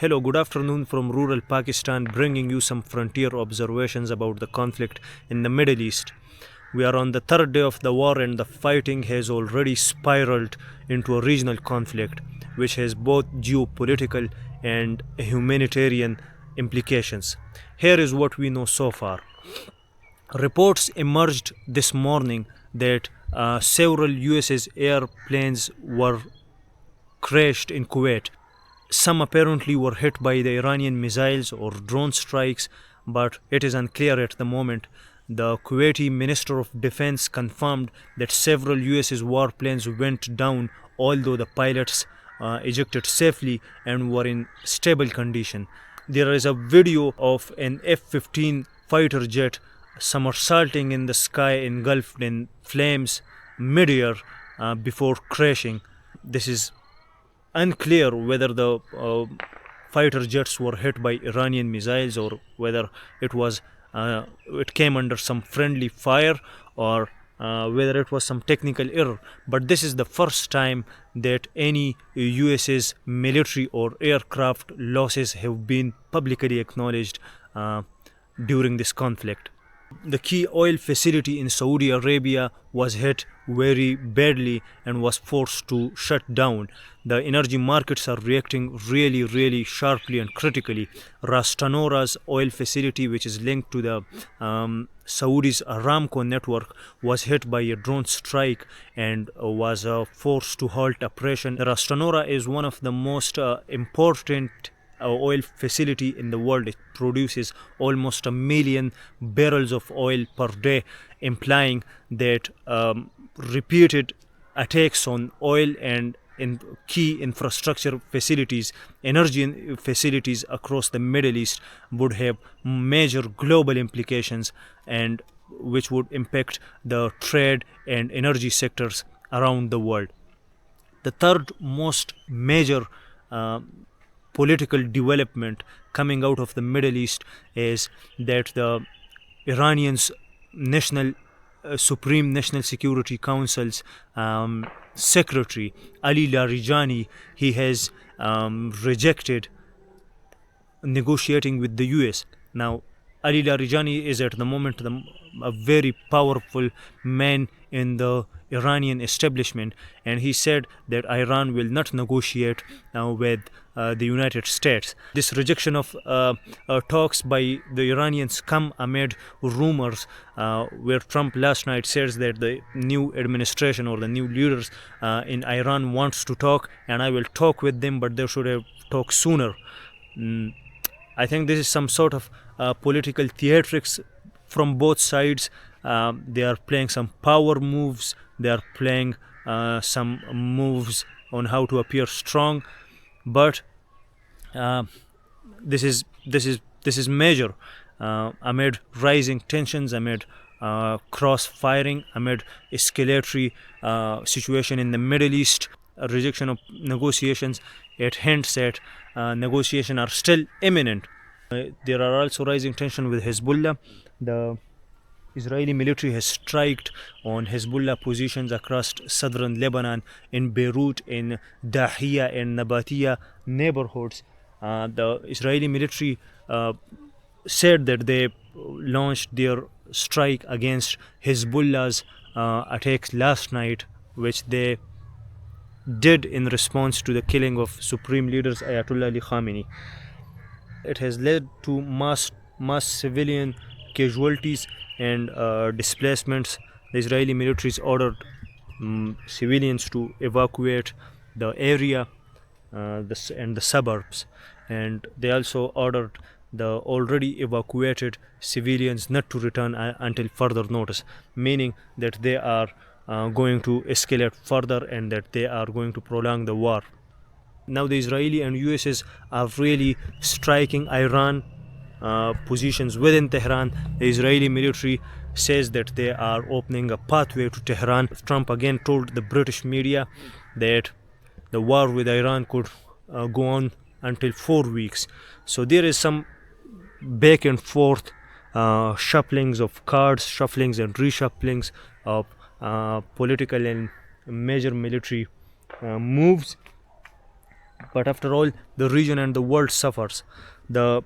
Hello, good afternoon from rural Pakistan, bringing you some frontier observations about the conflict in the Middle East. We are on the third day of the war, and the fighting has already spiraled into a regional conflict, which has both geopolitical and humanitarian implications. Here is what we know so far. Reports emerged this morning that several US's airplanes were crashed in Kuwait. Some apparently were hit by the Iranian missiles or drone strikes, but it is unclear at the moment. The Kuwaiti Minister of Defense confirmed that several US's warplanes went down, although the pilots ejected safely and were in stable condition. There is a video of an F-15 fighter jet somersaulting in the sky, engulfed in flames mid-air before crashing. This is unclear whether the fighter jets were hit by Iranian missiles or whether it came under some friendly fire or whether it was some technical error. But this is the first time that any US's military or aircraft losses have been publicly acknowledged during this conflict. The key oil facility in Saudi Arabia was hit very badly and was forced to shut down. The energy markets are reacting really sharply and critically. Ras Tanura's oil facility, which is linked to the Saudi's Aramco network, was hit by a drone strike and was forced to halt operation. Ras Tanura is one of the most important oil facility in the world. It produces almost 1 million barrels of oil per day, implying that repeated attacks on oil and in key infrastructure facilities, energy facilities across the Middle East would have major global implications, and which would impact the trade and energy sectors around the world. The third most major political development coming out of the Middle East is that the Iranians Supreme National Security Council's secretary Ali Larijani, he has rejected negotiating with the US. Now, Ali Larijani is at the moment a very powerful man in the Iranian establishment, and he said that Iran will not negotiate with the United States. This rejection of talks by the Iranians come amid rumors where Trump last night says that the new administration or the new leaders in Iran wants to talk, and I will talk with them, but they should have talked sooner. I think this is some sort of political theatrics from both sides. They are playing some power moves. They are playing some moves on how to appear strong, but this is major amid rising tensions, amid cross-firing, amid escalatory situation in the Middle East. A rejection of negotiations, it hints at negotiations are still imminent. There are also rising tension with Hezbollah. The Israeli military has striked on Hezbollah positions across southern Lebanon, in Beirut, in Dahiya and Nabatiya neighborhoods. The Israeli military said that they launched their strike against Hezbollah's attacks last night, which they did in response to the killing of Supreme Leaders Ayatollah Ali Khamenei. It has led to mass civilian casualties and displacements. The Israeli military has ordered civilians to evacuate the area and the suburbs, and they also ordered the already evacuated civilians not to return until further notice, meaning that they are going to escalate further and that they are going to prolong the war. Now the Israeli and US's are really striking Iran positions within Tehran. The Israeli military says that they are opening a pathway to Tehran. Trump again told the British media that the war with Iran could go on until 4 weeks. So there is some back and forth shufflings of cards, shufflings and reshufflings of political and major military moves. But after all, the region and the world suffers. The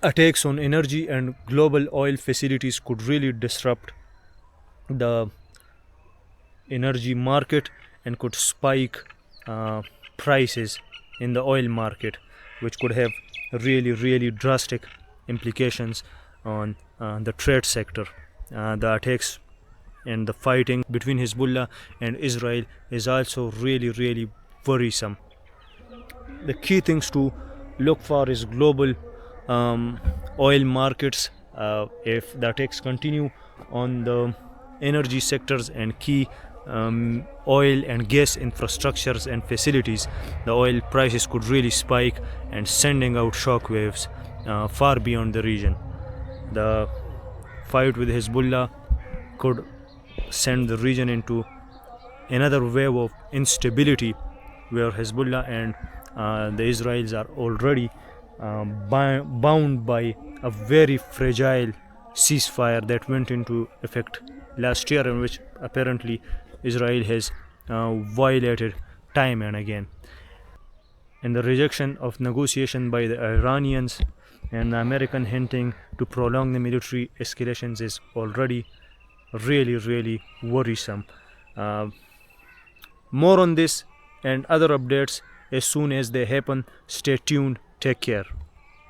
attacks on energy and global oil facilities could really disrupt the energy market and could spike prices in the oil market, which could have really drastic implications on the trade sector. The attacks and the fighting between Hezbollah and Israel is also really worrisome. The key things to look for is global oil markets. If the attacks continue on the energy sectors and key oil and gas infrastructures and facilities, the oil prices could really spike and sending out shockwaves far beyond the region. The fight with Hezbollah could send the region into another wave of instability, where Hezbollah and the Israelis are already bound by a very fragile ceasefire that went into effect last year, in which apparently Israel has violated time and again. And the rejection of negotiation by the Iranians and the American hinting to prolong the military escalations is already really worrisome. More on this and other updates as soon as they happen. Stay tuned. Take care.